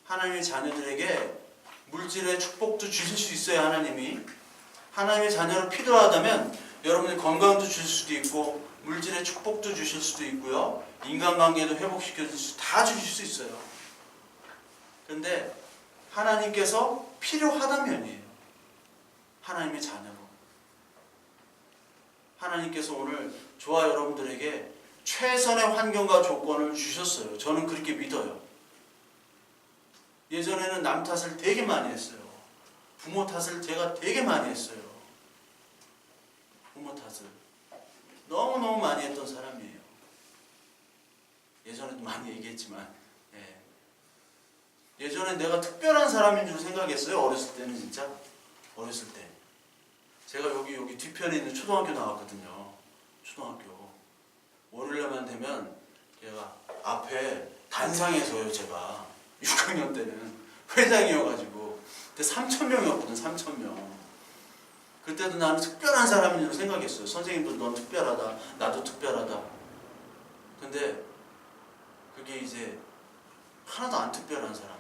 하나님의 자녀들에게 물질의 축복도 주실 수 있어요. 하나님이. 하나님의 자녀로 필요하다면 여러분이 건강도 주실 수도 있고 물질의 축복도 주실 수도 있고요. 인간관계도 회복시켜 주실 수 다 주실 수 있어요. 그런데 하나님께서 필요하다면이에요. 하나님의 자녀로. 하나님께서 오늘 저와 여러분들에게 최선의 환경과 조건을 주셨어요. 저는 그렇게 믿어요. 예전에는 남 탓을 되게 많이 했어요. 부모 탓을 제가 되게 많이 했어요. 부모 탓을 너무너무 많이 했던 사람이에요. 예전에도 많이 얘기했지만 예전에 내가 특별한 사람인 줄 생각했어요. 어렸을 때는 진짜. 어렸을 때 제가 여기 뒤편에 있는 초등학교 나왔거든요. 초등학교 월요일만 되면 제가 앞에 단상에서요, 제가 6학년 때는 회장이어가지고 그때 3,000명이었거든. 3,000명. 그때도 나는 특별한 사람인 줄 생각했어요. 선생님들 넌 특별하다, 나도 특별하다. 근데 그게 이제 하나도 안 특별한 사람.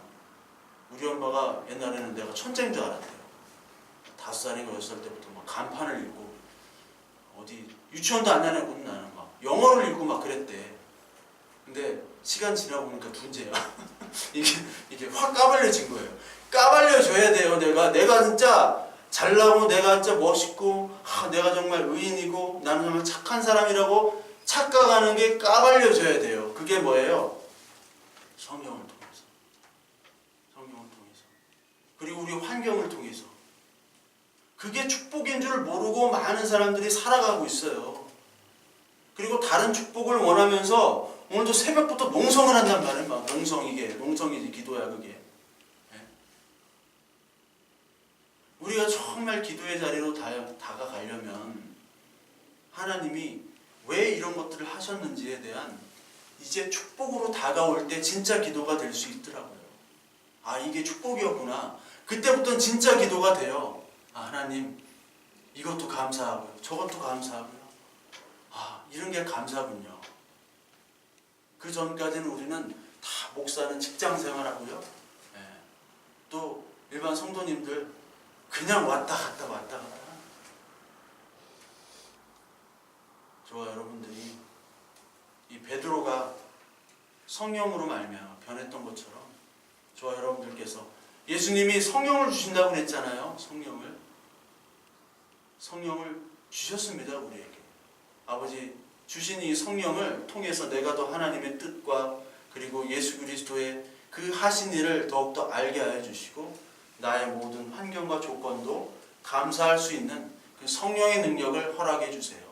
우리 엄마가 옛날에는 내가 천재인 줄 알았대요. 5살인가 6살 때부터 막 간판을 읽고 어디 유치원도 안 다녔거든. 나는 막 영어를 읽고 막 그랬대. 근데 시간 지나고 보니까 둔재야. 이게 확 까발려진 거예요. 까발려줘야 돼요. 내가 진짜 잘나고 내가 진짜 멋있고 내가 정말 의인이고 나는 정말 착한 사람이라고 착각하는 게 까발려줘야 돼요. 그게 뭐예요? 성경을 통해서. 성경을 통해서. 그리고 우리 환경을 통해서. 그게 축복인 줄 모르고 많은 사람들이 살아가고 있어요. 그리고 다른 축복을 원하면서 오늘도 새벽부터 농성을 한단 말이에요. 막 농성이지 기도야 그게. 우리가 정말 기도의 자리로 다가가려면 하나님이 왜 이런 것들을 하셨는지에 대한 이제 축복으로 다가올 때 진짜 기도가 될 수 있더라고요. 아, 이게 축복이었구나. 그때부터는 진짜 기도가 돼요. 아, 하나님 이것도 감사하고요. 저것도 감사하고요. 아, 이런 게 감사군요. 그 전까지는 우리는 다 목사는 직장 생활하고요. 또 일반 성도님들 그냥 왔다 갔다. 저와 여러분들이 이 베드로가 성령으로 말미암아 변했던 것처럼 저와 여러분들께서 예수님이 성령을 주신다고 그랬잖아요. 성령을 주셨습니다. 우리에게. 아버지 주신 이 성령을 통해서 내가 더 하나님의 뜻과 그리고 예수 그리스도의 그 하신 일을 더욱더 알게 하여 주시고 나의 모든 환경과 조건도 감사할 수 있는 그 성령의 능력을 허락해 주세요.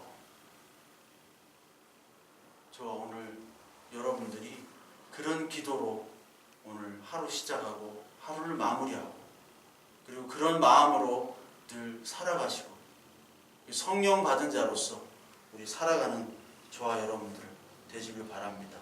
저와 오늘 여러분들이 그런 기도로 오늘 하루 시작하고 하루를 마무리하고 그리고 그런 마음으로 늘 살아가시고 성령 받은 자로서 우리 살아가는 저와 여러분들 되시길 바랍니다.